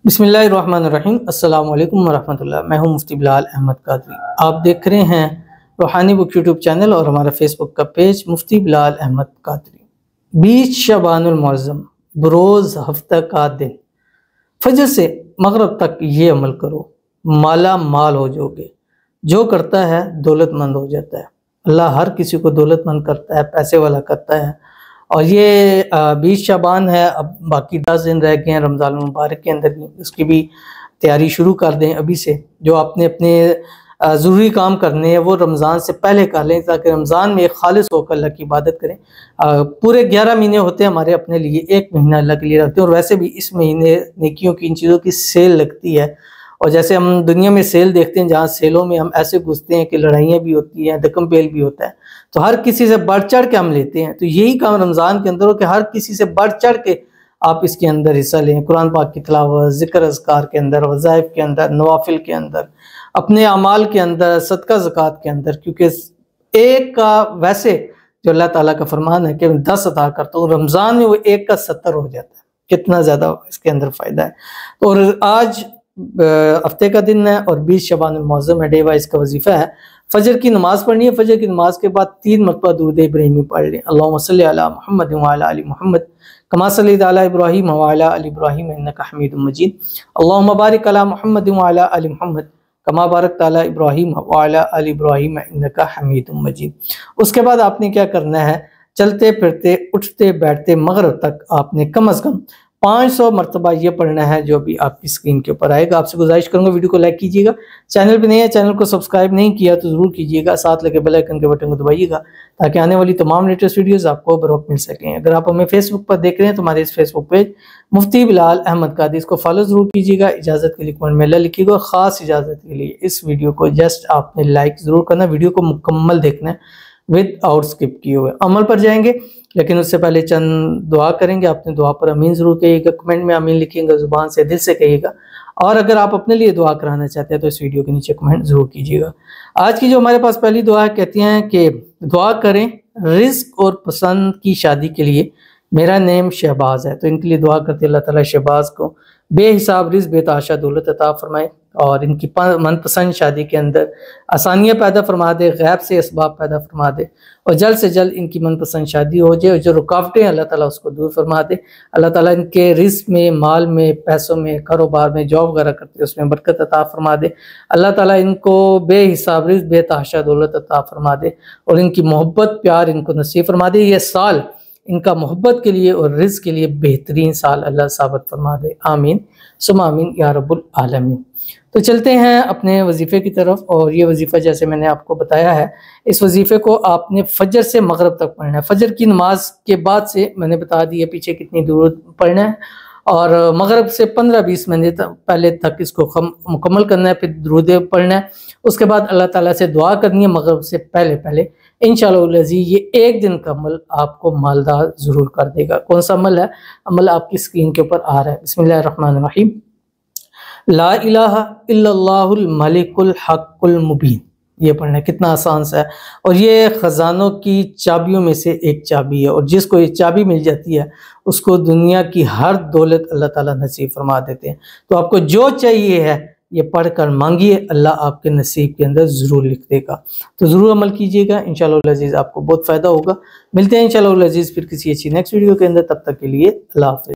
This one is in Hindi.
बिस्मिल्लाहिर्रहमानिर्रहीम। अस्सलाम वालेकुम वरहमतुल्लाह। मैं हूं मुफ्ती बिलाल अहमद कादरी। आप देख रहे हैं रूहानी बुक यूट्यूब चैनल और हमारा फेसबुक का पेज मुफ्ती बिलाल अहमद कादरी। 20 शबानुल मुअज़्ज़म बरोज़ हफ्ता का दिन, फजर से मगरब तक ये अमल करो, माला माल हो जाओगे। जो करता है दौलतमंद हो जाता है। अल्लाह हर किसी को दौलतमंद करता है, पैसे वाला करता है। और ये 20 शाबान है, अब बाकी 10 दिन रह गए हैं रमज़ान मुबारक के अंदर भी। उसकी भी तैयारी शुरू कर दें अभी से। जो आपने अपने ज़रूरी काम करने हैं वो रमज़ान से पहले कर लें, ताकि रमज़ान में खालिस होकर अल्लाह की इबादत करें। पूरे 11 महीने होते हैं हमारे अपने लिए, एक महीना अल्लाह के लिए रखते हैं। और वैसे भी इस महीने नेकियों की, इन चीज़ों की सेल लगती है। और जैसे हम दुनिया में सेल देखते हैं, जहाँ सेलों में हम ऐसे घुसते हैं कि लड़ाइयाँ भी होती हैं, दकम पेल भी होता है, तो हर किसी से बढ़ चढ़ के हम लेते हैं। तो यही काम रमज़ान के अंदर हो कि हर किसी से बढ़ चढ़ के आप इसके अंदर हिस्सा लें। कुरान पाक की तिलावत, ज़िक्र अज़कार के अंदर, वज़ाइफ के अंदर, नवाफिल के अंदर, अपने अमाल के अंदर, सदका ज़कात के अंदर। क्योंकि एक का वैसे जो अल्लाह ताला का फरमान है कि 10 अता करता हूँ, रमज़ान में वो एक का 70 हो जाता है। कितना ज़्यादा इसके अंदर फ़ायदा है। तो और आज हफ्ते का दिन है और 20 शबानुल मुअज़्ज़म है। डे वाइज का वजीफा है। फजर की नमाज पढ़नी है। फजर की नमाज के बाद 3 मरतबा दुरूद इब्राहिमी पढ़ लें। अल्लाहुम्मा सल्लि अला मुहम्मद व अला आलि मुहम्मद कमा सल्लैता अला इब्राहीम व अला आलि इब्राहीम इन्नका हमीदुम मजीद। अल्लाहुम्मा बारिक अला मुहम्मद व अला आलि मुहम्मद कमा बारकता अला इब्राहीम व अला आलि इब्राहीम इन्नका हमीदुम मजीद। उसके बाद आपने क्या करना है, चलते फिरते उठते बैठते मगरिब तक आपने कम अज़ कम 500 मरतबा ये पढ़ना है, जो भी आपकी स्क्रीन के ऊपर आएगा। आपसे गुजारिश करूंगा वीडियो को लाइक कीजिएगा। चैनल पे नए हैं, चैनल को सब्सक्राइब नहीं किया तो ज़रूर कीजिएगा। साथ लगे बेल आइकन के बटन को दबाइएगा ताकि आने वाली तमाम लेटेस्ट वीडियोस आपको बर वक्त मिल सकें। अगर आप हमें फेसबुक पर देख रहे हैं तो हमारे इस फेसबुक पेज मुफ्ती बिलाल अहमद कादरी, इसको फॉलो ज़रूर कीजिएगा। इजाज़त के लिए कमेंट में अल्लाह लिखिएगा। ख़ास इजाज़त के लिए इस वीडियो को जस्ट आपने लाइक ज़रूर करना, वीडियो को मुकम्मल देखना है विद आउट स्किप किए हुए। अमल पर जाएंगे, लेकिन उससे पहले चंद दुआ करेंगे। आपने दुआ पर अमीन ज़रूर कहिएगा, कमेंट में अमीन लिखिएगा, ज़ुबान से दिल से कहिएगा। और अगर आप अपने लिए दुआ कराना चाहते हैं तो इस वीडियो के नीचे कमेंट ज़रूर कीजिएगा। आज की जो हमारे पास पहली दुआ है, कहती हैं कि दुआ करें रिज़्क और पसंद की शादी के लिए। मेरा नेम शहबाज है, तो इनके लिए दुआ करते अल्लाह ताला शहबाज को बेहिसाब रिज़्क बेताशा दौलत अता फरमाए और इनकी मनपसंद शादी के अंदर आसानियाँ पैदा फरमा दे, गैब से इसबाब पैदा फरमा दे और जल्द से जल्द इनकी मनपसंद शादी हो जाए। और जो रुकावटें अल्लाह ताला उसको दूर फरमा दे। अल्लाह ताला इनके रिज़्क में, माल में, पैसों में, कारोबार में, जॉब वगैरह करते हैं उसमें बरकत अता फरमा दे। अल्लाह ताला इनको बेहिसाब रिज़्क बेताशा दौलत अता फरमा दे और इनकी मोहब्बत प्यार इनको नसीब फरमा दे। ये साल इनका मोहब्बत के लिए और रिज़्क के लिए बेहतरीन साल अल्लाह साबित फरमा दे। आमीन सुम्मा आमीन या रब्बुल आलमीन। तो चलते हैं अपने वजीफ़े की तरफ। और ये वजीफ़ा जैसे मैंने आपको बताया है, इस वजीफ़े को आपने फजर से मगरिब तक पढ़ना है। फजर की नमाज के बाद से मैंने बता दिया पीछे कितनी दूर पढ़ना है, और मगरिब से 15-20 मिनट पहले तक इसको मुकम्मल करना है। फिर दुरूद पढ़ना है। उसके बाद अल्लाह ताला से दुआ करनी है मगरिब से पहले पहले। इंशाअल्लाह ये एक दिन का अमल आपको मालदार ज़रूर कर देगा। कौन सा अमल है? अमल आपकी स्क्रीन के ऊपर आ रहा है। बिस्मिल्लाहिर्रहमानिर्रहीम। ला इलाहा इल्लल्लाहुल मलिकुल हक़्क़ुल मुबीन। ये पढ़ना है। कितना आसान सा है और ये ख़जानों की चाबियों में से एक चाबी है। और जिसको ये चाबी मिल जाती है उसको दुनिया की हर दौलत अल्लाह ताला नसीब फरमा देते हैं। तो आपको जो चाहिए है ये पढ़कर मांगिए, अल्लाह आपके नसीब के अंदर ज़रूर लिख देगा। तो ज़रूर अमल कीजिएगा, इंशाअल्लाह अज़ीज़ आपको बहुत फ़ायदा होगा। मिलते हैं इंशाअल्लाह अज़ीज़ फिर किसी अच्छी नेक्स्ट वीडियो के अंदर। तब तक के लिए अल्लाह हाफ़िज़।